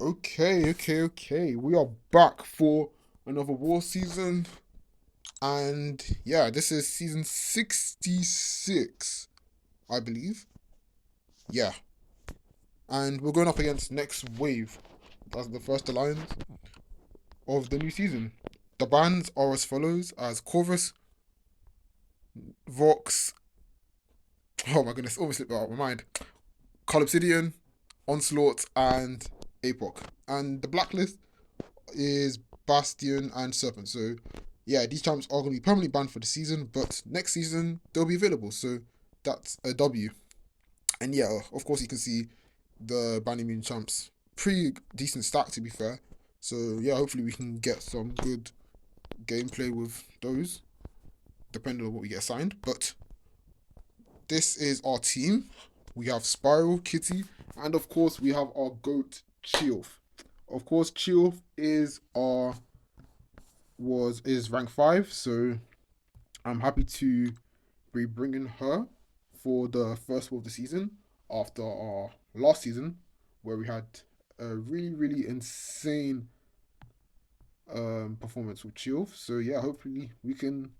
Okay. We are back for another war season. And yeah, this is season 66, I believe. Yeah. And we're going up against Next Wave. That's the first alliance of the new season. The bands are as follows as Corvus, Vox, oh my goodness, almost slipped out of my mind. Collapsidian, Onslaught, and Apoc. And the blacklist is Bastion and Serpent. So yeah, these champs are going to be permanently banned for the season, but next season they'll be available. So that's a W. And yeah, of course you can see the Ban Immune champs pretty decent stack to be fair. So yeah, hopefully we can get some good gameplay with those, depending on what we get assigned. But this is our team. We have Spiral, Kitty, and of course we have our goat Chiof. Of course, Chiof is rank 5, so I'm happy to be bringing her for the first war of the season after our last season where we had a really insane performance with Chiof. So yeah, hopefully we can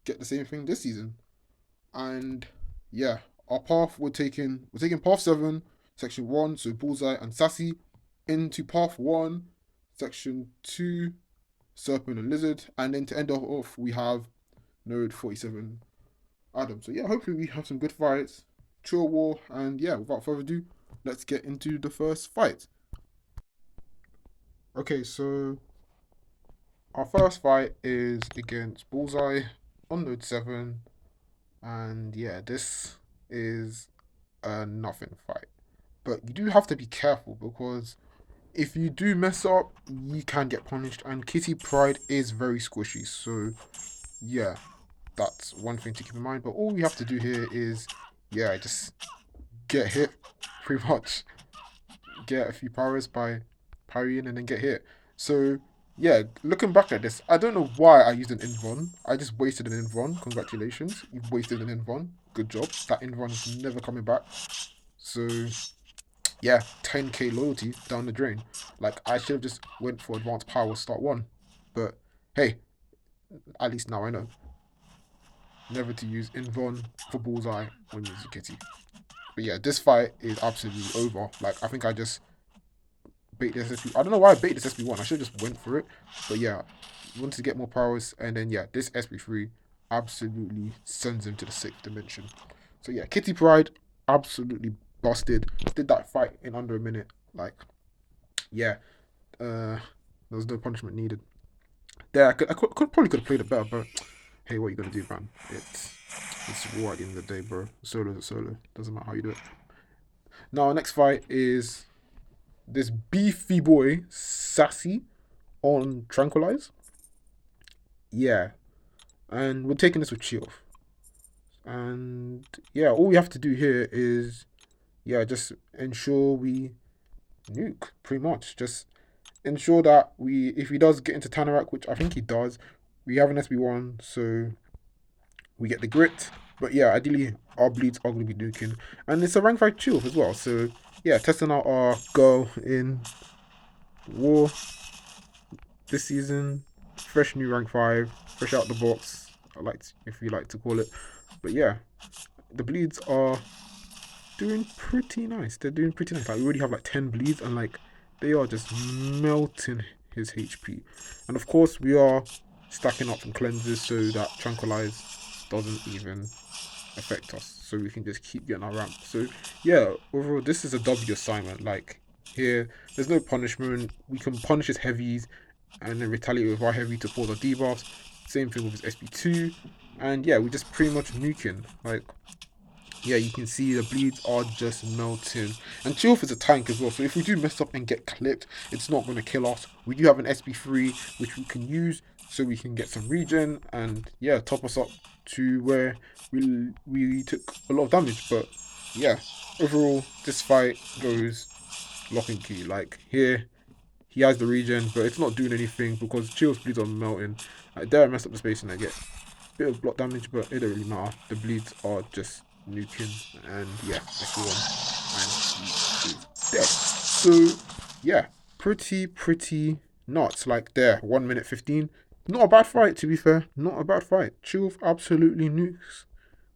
get the same thing this season. And yeah, our path we're taking path 7, section 1, so Bullseye and Sassy, into path 1, section 2, Serpent and Lizard, and then to end off we have Node 47 Adam. So yeah, hopefully we have some good fights, chill war, and yeah, without further ado, let's get into the first fight. Okay, so our first fight is against Bullseye on Node 7, and yeah, this is a nothing fight. But you do have to be careful because if you do mess up, you can get punished, and Kitty Pride is very squishy, so yeah, that's one thing to keep in mind. But all we have to do here is, yeah, just get hit, pretty much. Get a few powers by parrying and then get hit. So, yeah, looking back at this, I don't know why I used an Invon. I just wasted an Invon. Congratulations. You've wasted an Invon. Good job. That Invon is never coming back. So, yeah, 10k loyalty down the drain. Like, I should have just went for advanced power start 1. But, hey, at least now I know. Never to use Invon for Bullseye when using Kitty. But yeah, this fight is absolutely over. Like, I think I just bait this SB. I don't know why I bait this SB1. I should have just went for it. But yeah, wanted to get more powers. And then yeah, this SB3 absolutely sends him to the 6th dimension. So yeah, Kitty Pride absolutely busted. Did that fight in under a minute. Like, yeah, there was no punishment needed. There, probably could have played it better, but hey, what are you gonna do, man? It's war at the end of the day, bro. Solo's a solo. Doesn't matter how you do it. Now, our next fight is this beefy boy, Sassy, on Tranquilize. Yeah. And we're taking this with Chiof. And yeah, all we have to do here is, yeah, just ensure we nuke, pretty much. Just ensure that if he does get into Tanarak, which I think he does, we have an SB1, so we get the grit. But yeah, ideally, our bleeds are going to be nuking. And it's a rank 5 Chiof as well, so yeah, testing out our go in war this season. Fresh new rank 5, fresh out the box, if you like to call it. But yeah, the bleeds are doing pretty nice. They're doing pretty nice. Like, we already have like 10 bleeds, and like they are just melting his HP. And of course, we are stacking up some cleanses so that Tranquilize doesn't even affect us. So we can just keep getting our ramp. So yeah, overall, this is a W assignment. Like, here, there's no punishment. We can punish his heavies and then retaliate with our heavy to pause our debuffs. Same thing with his SB2. And yeah, we just pretty much nuking. Like, yeah, you can see the bleeds are just melting. And Chilf is a tank as well, so if we do mess up and get clipped, it's not going to kill us. We do have an SB3, which we can use so we can get some regen and, yeah, top us up to where we took a lot of damage. But, yeah, overall, this fight goes lock and key. Like, here, he has the regen, but it's not doing anything because Chill's bleeds are melting. Like, there I messed up the space and I get a bit of block damage, but it don't really matter. The bleeds are just nuking, and yeah, SB1, and he is dead. So yeah, pretty nuts. Like there, 1 minute 15. Not a bad fight, to be fair. Not a bad fight. Chilf absolutely nukes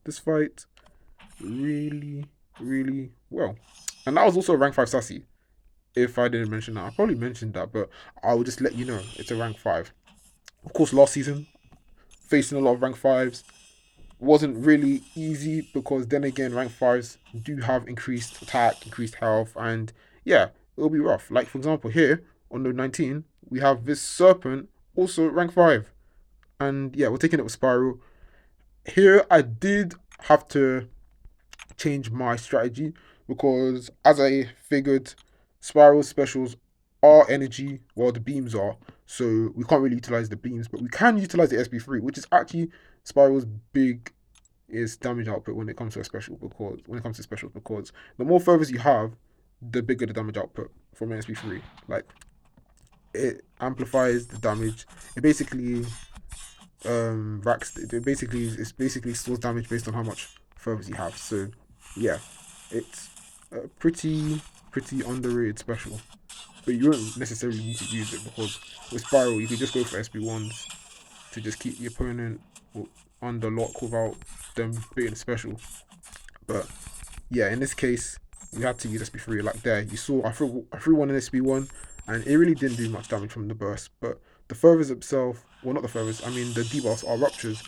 this fight really well. And that was also a rank 5 sassy. If I didn't mention that, I probably mentioned that, but I will just let you know it's a rank 5. Of course, last season, facing a lot of rank 5s wasn't really easy because then again, rank 5s do have increased attack, increased health, and yeah, it'll be rough. Like, for example, here on node 19, we have this Serpent, also rank 5. And yeah, we're taking it with Spiral. Here, I did have to change my strategy because as I figured, Spiral specials are energy while the beams are. So we can't really utilize the beams, but we can utilize the SB3, which is actually Spiral's big is damage output when it comes to a special because when it comes to specials because the more furthers you have, the bigger the damage output from an SB3. Like it amplifies the damage. It basically racks. It's basically stores damage based on how much furthers you have. So yeah, it's a pretty underrated special. But you don't necessarily need to use it because with Spiral you could just go for SB1s to just keep the opponent under lock without them being special. But yeah, in this case, we had to use SB3 like there. You saw I threw one in SB1 and it really didn't do much damage from the burst. But the furthers itself, well not the furthers, I mean the debuffs are ruptures.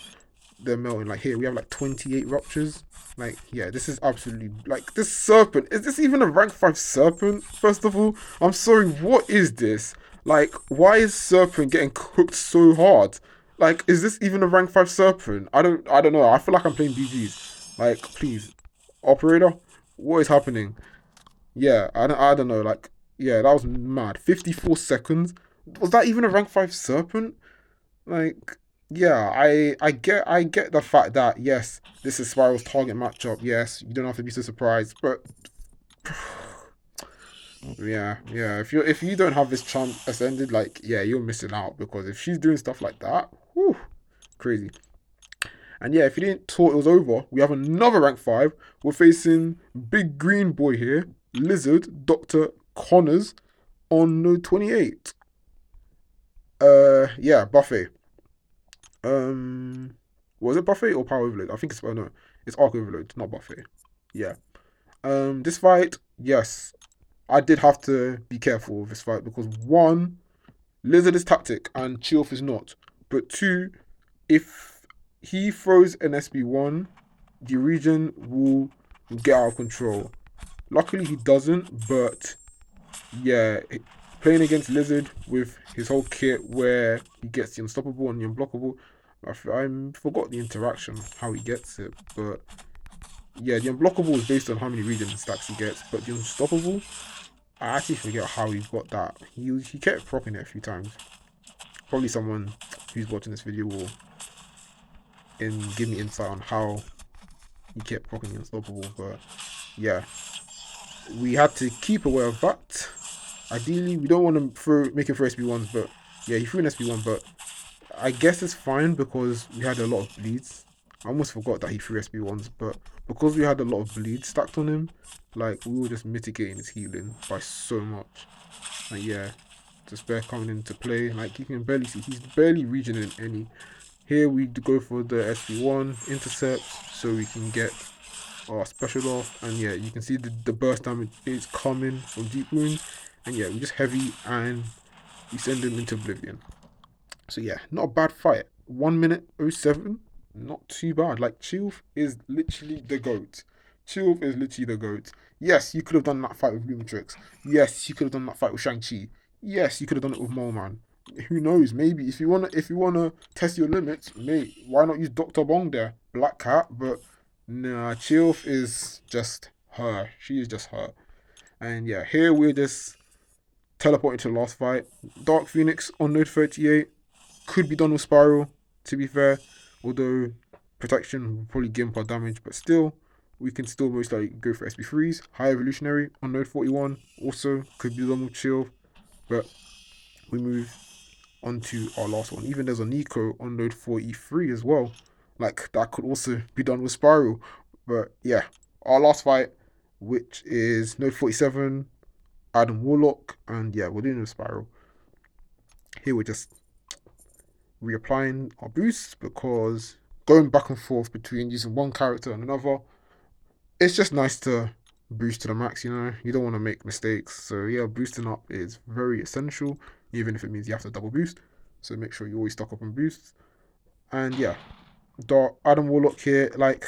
They're melting. Like here we have like 28 ruptures. Like yeah, this is absolutely like this Serpent. Is this even a rank 5 Serpent? First of all, I'm sorry, what is this? Like, why is Serpent getting cooked so hard? Like, is this even a rank 5 Serpent? I don't know. I feel like I'm playing BGs. Like, please. Operator? What is happening? Yeah, I don't know. Like, yeah, that was mad. 54 seconds. Was that even a rank 5 Serpent? Like, yeah, I get the fact that yes, this is Spiral's target matchup. Yes, you don't have to be so surprised, but yeah. If you don't have this champ ascended, like yeah, you're missing out because if she's doing stuff like that, whew, crazy. And yeah, if you didn't thought it was over, we have another rank 5. We're facing Big Green Boy here, Lizard, Dr. Connors on node 28. Yeah, Buffet. Um, was it Buffet or Power Overload? I think it's, oh no, it's Arc Overload, not Buffet. Yeah. This fight, yes, I did have to be careful with this fight because one, Lizard is tactic and Chiof is not. But two, if he throws an SB1, the region will get out of control. Luckily, he doesn't, but yeah, playing against Lizard with his whole kit where he gets the unstoppable and the unblockable, I forgot the interaction, how he gets it, but yeah, the unblockable is based on how many region stacks he gets, but the unstoppable, I actually forget how he got that. He kept proccing it a few times. Probably someone who's watching this video will give me insight on how he kept proccing the unstoppable, but yeah, we had to keep aware of that. Ideally, we don't want to make him throw SB1s, but yeah, he threw an SB1, but I guess it's fine because we had a lot of bleeds. I almost forgot that he threw SB1s, but because we had a lot of bleeds stacked on him, like we were just mitigating his healing by so much. Like yeah, the spare coming into play, like you can barely see, he's barely regening any. Here we go for the SB1 intercepts so we can get our special off, and yeah, you can see the burst damage is coming from deep wounds, and yeah, we just heavy and we send him into oblivion. So yeah, not a bad fight. 1 minute 07, not too bad. Like Chilf is literally the goat. Chilf is literally the goat. Yes, you could have done that fight with Lumitrix. Yes, you could have done that fight with Shang-Chi. Yes, you could have done it with Mole Man. Who knows? Maybe if you wanna test your limits, mate, why not use Dr. Bong there? Black Cat, but nah, Chilf is just her. She is just her. And yeah, here we're just teleporting to the last fight. Dark Phoenix on node 38 could be done with Spiral, to be fair. Although protection will probably gimp our damage, but still, we can still most likely go for SB3s. High Evolutionary on node 41 also could be done with Chill, but we move on to our last one. Even there's a Nico on node 43 as well. Like, that could also be done with Spiral. But yeah, our last fight, which is node 47, Adam Warlock, and yeah, we're doing a spiral. Here we're just reapplying our boosts because going back and forth between using one character and another, it's just nice to boost to the max, you know? You don't want to make mistakes. So yeah, boosting up is very essential, even if it means you have to double boost. So make sure you always stock up on boosts. And yeah, the Adam Warlock here, like,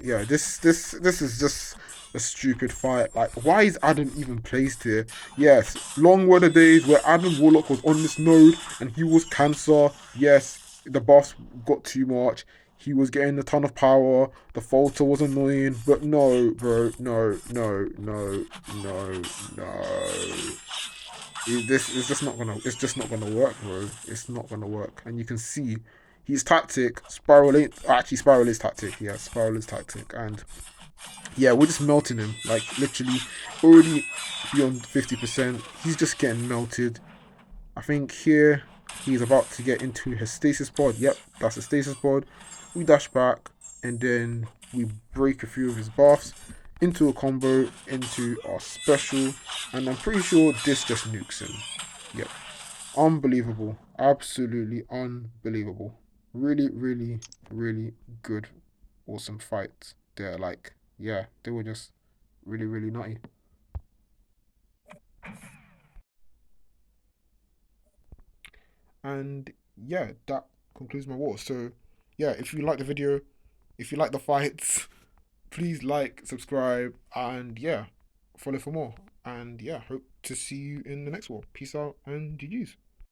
yeah, this is just a stupid fight. Like, why is Adam even placed here? Yes, long were the days where Adam Warlock was on this node and he was cancer. Yes, the boss got too much. He was getting a ton of power. The falter was annoying, but no, bro, no, no, no, no, no. This is just not gonna. It's just not gonna work, bro. It's not gonna work. And you can see his tactic. Spiral ain't actually Spiral is tactic. Yeah, Spiral is tactic. And yeah, we're just melting him. Like literally, already beyond 50%. He's just getting melted. I think here he's about to get into his stasis pod. Yep, that's a stasis pod. We dash back and then we break a few of his buffs into a combo into our special, and I'm pretty sure this just nukes him. Yep, unbelievable, absolutely unbelievable. Really, really, really good, awesome fight. They're like, yeah, they were just really, really nutty. And yeah, that concludes my war. So yeah, if you like the video, if you like the fights, please like, subscribe, and yeah, follow for more. And yeah, hope to see you in the next war. Peace out and GG's.